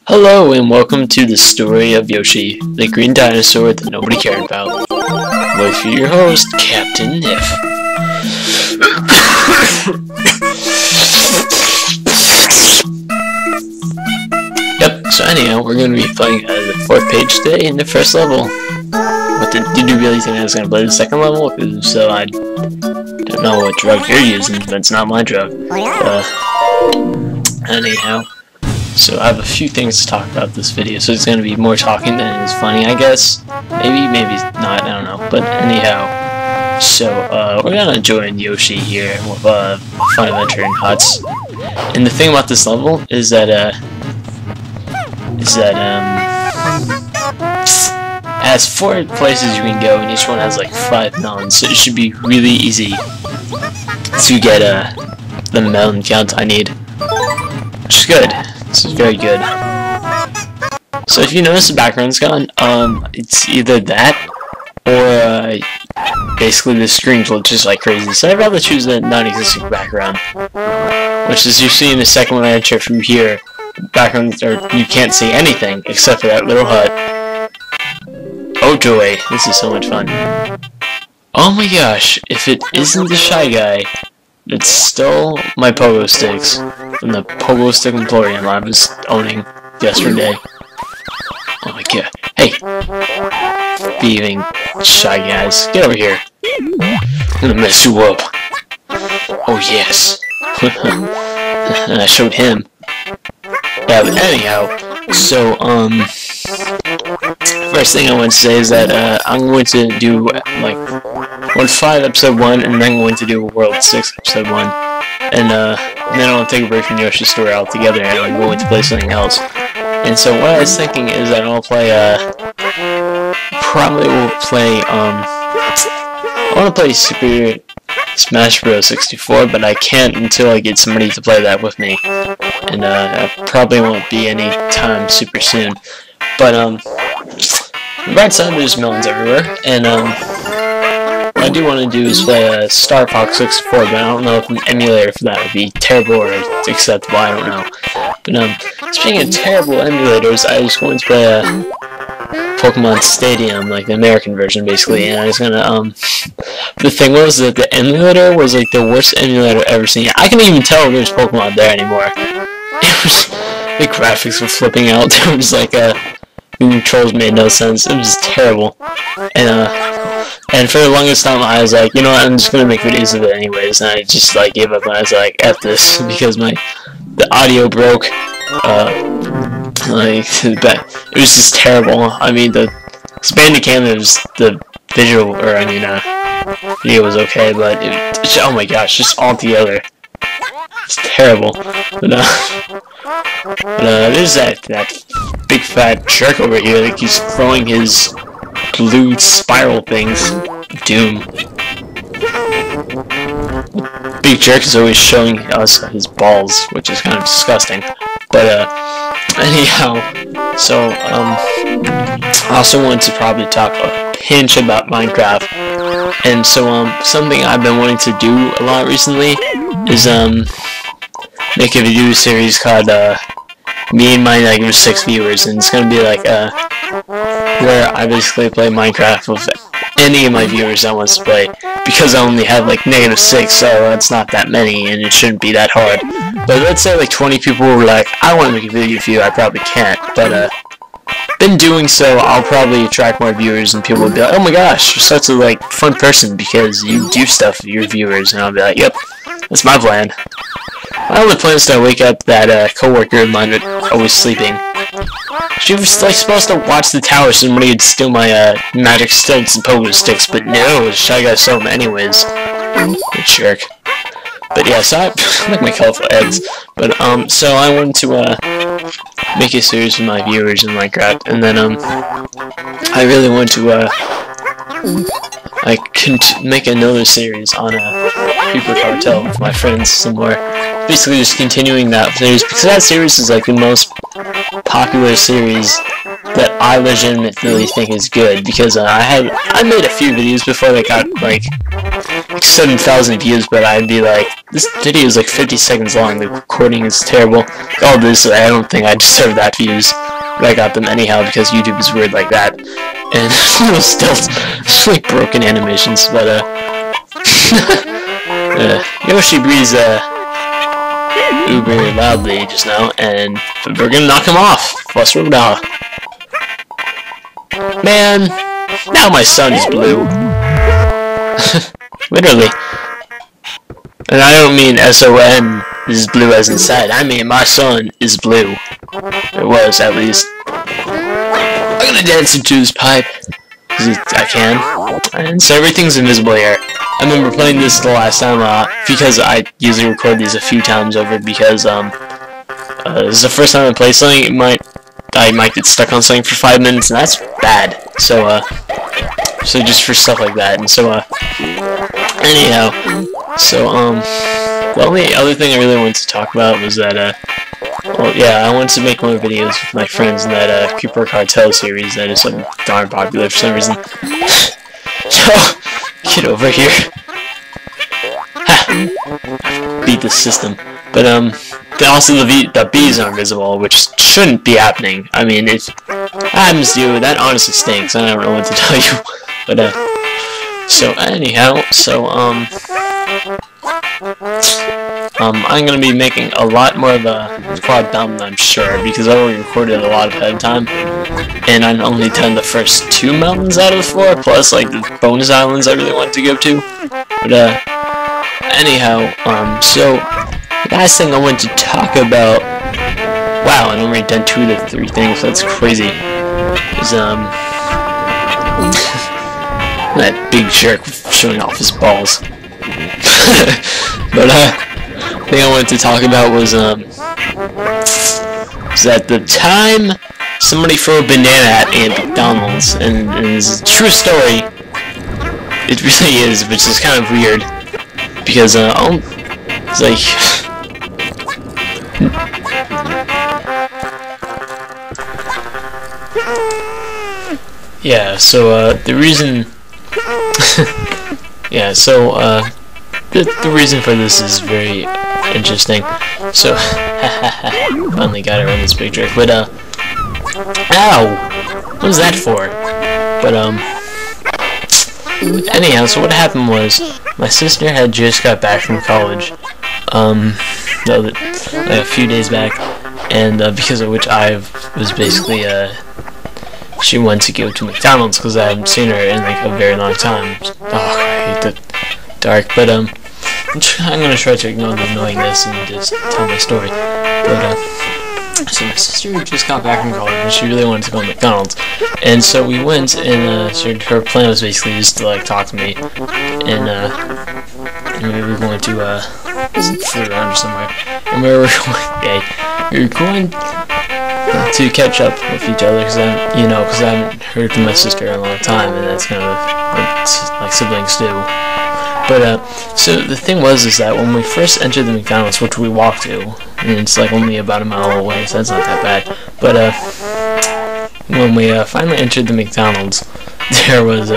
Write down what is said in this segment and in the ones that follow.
Hello and welcome to the story of Yoshi, the green dinosaur that nobody cared about. With your host, Captain Niff. Yep, so anyhow, we're going to be playing the 4th page today in the first level. But did you really think I was going to play the 2nd level? So I don't know what drug you're using, but it's not my drug. Anyhow. So I have a few things to talk about this video, so it's going to be more talking than it is funny, I guess. Maybe not, I don't know. But anyhow, so we're going to join Yoshi here with Fun Adventure in Huts. And the thing about this level is that, it has 4 places you can go, and each one has like 5 melons, so it should be really easy to get the melon count I need, which is good. This is very good. So if you notice the background's gone, it's either that or basically the screen glitches like crazy. So I'd rather choose the non-existent background, which as you see in the second one I enter from here, background or you can't see anything except for that little hut. Oh joy, this is so much fun. Oh my gosh, if it isn't the Shy Guy that stole my pogo sticks from the Pogo Stick Emporium I was owning yesterday. Oh my god. Hey! Thieving Shy Guys. Get over here. I'm gonna mess you up. Oh yes. And I showed him. Yeah, but anyhow, so, first thing I want to say is that, I'm going to do, like, World 5 Episode 1, and then I'm going to do World 6 Episode 1. And then I'll take a break from Yoshi's story altogether, and I'm going to play something else. And so what I was thinking is that I'll play, probably will play, I want to play Super Smash Bros. 64, but I can't until I get somebody to play that with me. And, probably won't be any time super soon. But, on the right side there's melons everywhere, and, what I do want to do is play Star Fox 64, but I don't know if an emulator for that would be terrible or acceptable, I don't know. But, speaking of terrible emulators, I was going to play Pokemon Stadium, like the American version, basically, and I was gonna, the thing was that the emulator was, like, the worst emulator I've ever seen. I couldn't even tell there's Pokemon there anymore. It was, the graphics were flipping out, there was, like, the controls made no sense, it was terrible. And for the longest time I was like, you know what, I'm just gonna make videos of it anyways, and I just, like, gave up, and I was like, F this, because the audio broke, like, it was just terrible. I mean, the Bandicam was, the visual, or I mean, video was okay, but oh my gosh, just all together, it's terrible. But there's that big fat jerk over here that keeps throwing his blue spiral things. Doom. Big jerk is always showing us his balls, which is kind of disgusting. But anyhow, so I also wanted to probably talk a pinch about Minecraft. And so something I've been wanting to do a lot recently is make a video series called me and my -6 viewers, and it's gonna be like where I basically play Minecraft with any of my viewers that wants to play, because I only have like -6, so that's not that many, and it shouldn't be that hard. But let's say like 20 people were like, I want to make a video for you, I probably can't, but in doing so, I'll probably attract more viewers, and people will be like, oh my gosh, you're such a like fun person because you do stuff for your viewers, and I'll be like, yep, that's my plan. My only plan is to wake up that coworker of mine that's always sleeping. She was like supposed to watch the tower so somebody would steal my magic stilts and pogo sticks, but no, Shy Guy stole them anyways. Good jerk. But yeah, so I like my colorful eggs. But so I wanted to make a series with my viewers in Minecraft, and then I really want to make another series on Paper Cartel with my friends some more. Basically just continuing that series, because that series is like the most popular series that I legitimately think is good, because I made a few videos before that got like 7,000 views, but I'd be like this video is like 50 seconds long. The recording is terrible. All this, I don't think I deserve that views. But I got them anyhow because YouTube is weird like that. And still, it's like broken animations. But Yoshi breathes uber loudly just now, and we're gonna knock him off. Plus, man, now my son is blue. Literally. And I don't mean S-O-N is blue as inside. I mean my son is blue. It was, at least. I'm gonna dance into his pipe. Because I can. And so everything's invisible here. I remember playing this the last time, because I usually record these a few times over, because, this is the first time I play something, I might get stuck on something for 5 minutes, and that's bad. So, so just for stuff like that, and so, anyhow, so, the only other thing I really wanted to talk about was that, well, yeah, I wanted to make more videos with my friends in that, Creeper Cartel series that is so darn popular for some reason. So, get over here. Ha! Beat the system. But, also the bees are invisible, which shouldn't be happening. I mean, if happens to you, that honestly stinks. I don't know what to tell you. But, so anyhow, so, I'm gonna be making a lot more of a quad mountain, I'm sure, because I already recorded a lot ahead of time, and I've only done the first 2 mountains out of the 4, plus, like, the bonus islands I really wanted to go to. But, anyhow, so, the last thing I wanted to talk about, wow, I've already done 2 of the 3 things, that's crazy, is, that big jerk showing off his balls. But, the thing I wanted to talk about was that the time somebody threw a banana at me at McDonald's, and it's a true story. It really is, which is kind of weird, because, it's like, yeah, so, the reason, yeah, so, the reason for this is very interesting. So, finally got it on this big trick. But, ow! What was that for? But, anyhow, so what happened was, my sister had just got back from college, like a few days back, and, because of which I was basically, she wanted to go to McDonald's, because I haven't seen her in, like, a very long time. Oh, I hate the dark, but, I'm gonna try to ignore the annoyingness and just tell my story. But, so my sister just got back from college and she really wanted to go to McDonald's. And so we went, and her plan was basically just to, like, talk to me. And we were going to, flew around somewhere. And we were going to catch up with each other, because I haven't heard from my sister in a long time, and that's kind of like siblings do. But, so the thing was is that when we first entered the McDonald's, which we walked to, and it's like only about a mile away, so that's not that bad, but, when we, finally entered the McDonald's, there was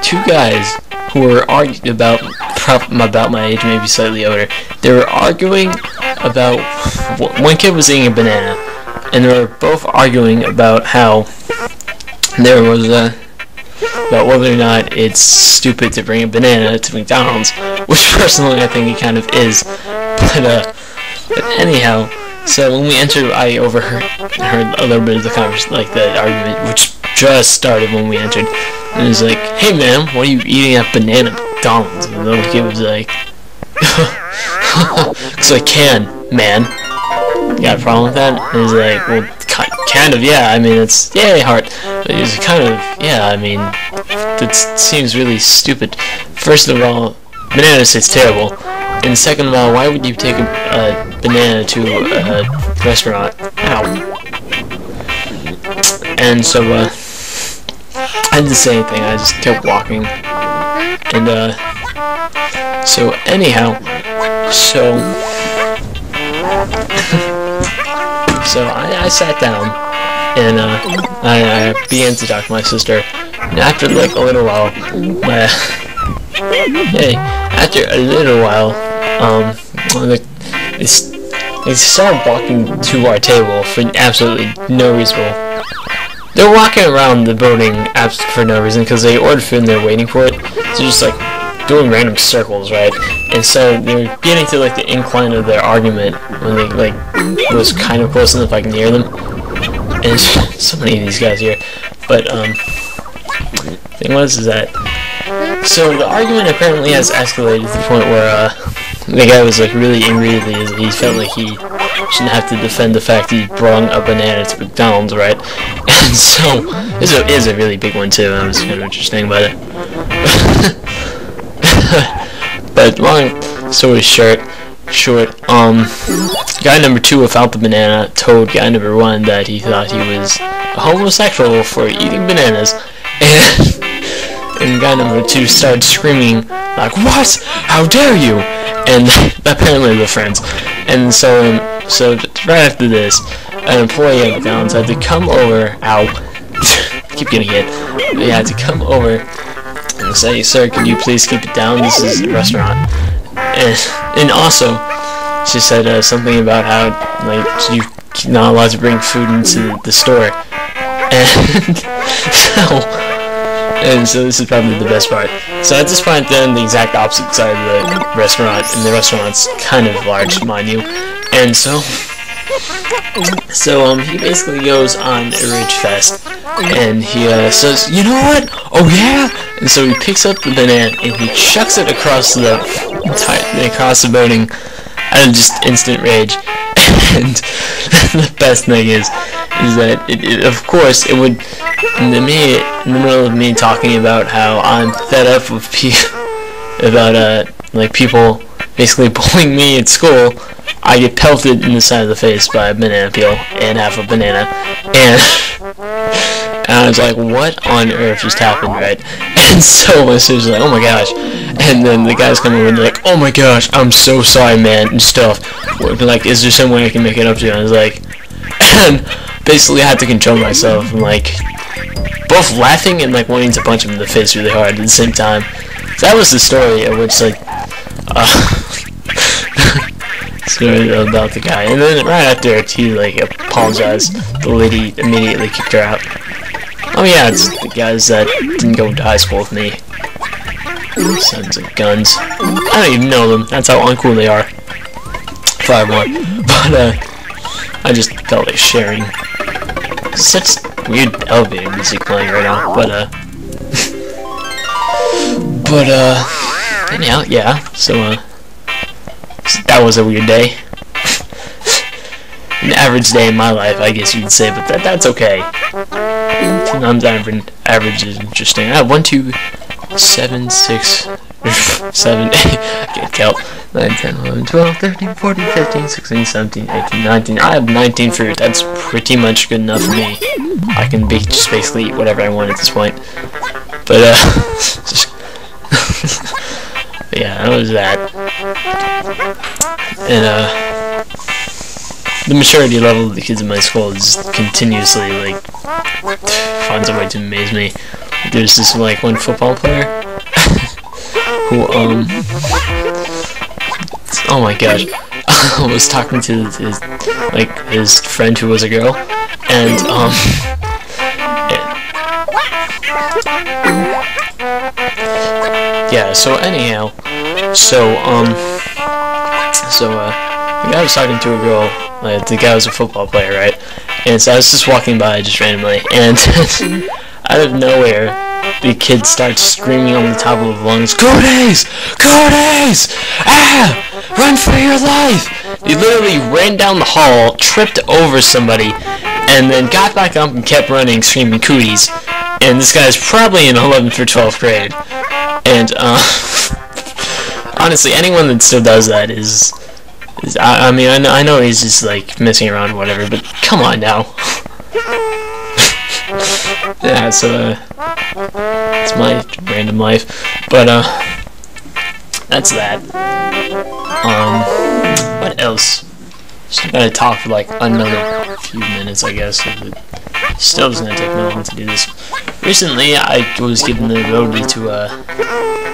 2 guys who were arguing about my age, maybe slightly older. They were arguing about, one kid was eating a banana, and they were both arguing about how there was about whether or not it's stupid to bring a banana to McDonald's, which personally I think it kind of is. But anyhow, so when we entered, I overheard a little bit of the conversation, like the argument, which just started when we entered. And it was like, "Hey man, why are you eating a banana at McDonald's?" And the little kid was like, "Because I can, man." You got a problem with that? And he's like, "Well, kind of, yeah, I mean, it's, yay, heart." But he was kind of, yeah, I mean, that seems really stupid. First of all, banana tastes terrible. And second of all, why would you take a banana to a restaurant? Ow. And so, I didn't say anything, I just kept walking. And, so anyhow, so I sat down, and I began to talk to my sister, And after like a little while, they started walking to our table for absolutely no reason. They're walking around the building for no reason because they ordered food and they're waiting for it. So just like doing random circles, right? And so they're getting to like the incline of their argument when they like was kind of close enough I can hear them. And so many of these guys here, but thing was is that so the argument apparently has escalated to the point where the guy was like really angry that he felt like he shouldn't have to defend the fact he brought a banana to McDonald's, right? And so it is a really big one too. That was kind of interesting about it. But long story short, guy number 2 without the banana told guy number 1 that he thought he was a homosexual for eating bananas, and guy number 2 started screaming like, "What? How dare you!" And apparently they're friends. And so right after this, an employee at McDonald's had to come over. Ow! Keep getting hit. They had to come over and say, "Sir, can you please keep it down? This is a restaurant." And also, she said something about how like you're not allowed to bring food into the store. And so this is probably the best part. So at this point, they're on the exact opposite side of the restaurant, and the restaurant's kind of large, mind you. And so he basically goes on a rage fest, and he says, "You know what? Oh yeah!" And so he picks up the banana and he chucks it across the building out of just instant rage. And the best thing is that of course it would in the middle of me talking about how I'm fed up with like people basically bullying me at school, I get pelted in the side of the face by a banana peel and half a banana, and I was like, what on earth just happened, right? And so my sister's like, oh my gosh. And then the guys come over and they're like, oh my gosh, I'm so sorry, man, and stuff. Like, is there some way I can make it up to you? And I was like, and basically I had to control myself and like both laughing and like wanting to punch him in the face really hard at the same time. So that was the story of which like story about the guy. And then right after it, he like apologized. The lady immediately kicked her out. Oh yeah, it's the guys that didn't go to high school with me. Sons of guns. I don't even know them. That's how uncool they are. Far more. But I just felt like sharing. Such weird elevator music playing right now. But anyhow, yeah. So that was a weird day. An average day in my life, I guess you could say, but that's okay. Sometimes average is interesting. I have 1, 2, 7, 6, 7, 8, I can't count. 9, 10, 11, 12, 13, 14, 15, 16, 17, 18, 19. I have 19 fruit. That's pretty much good enough for me. I can just basically eat whatever I want at this point. But, yeah, that was that. And, the maturity level of the kids in my school is continuously, like, finds a way to amaze me. There's this, like, one football player who, oh my gosh, I was talking to his friend who was a girl, and, yeah, so anyhow, the guy was talking to a girl, the guy was a football player, right? And so I was just walking by just randomly, and out of nowhere, the kid starts screaming on the top of his lungs, "Codes! Codes! Ah! Run for your life!" He literally ran down the hall, tripped over somebody, and then got back up and kept running, screaming "Cooties!" And this guy's probably in 11th or 12th grade. And, honestly, anyone that still does that is I mean, I know he's just, like, messing around or whatever, but come on now. Yeah, so, it's my random life. But, that's that. What else? Just gotta talk for, like, another few minutes, I guess. It still is gonna take me long to do this recently I was given the ability to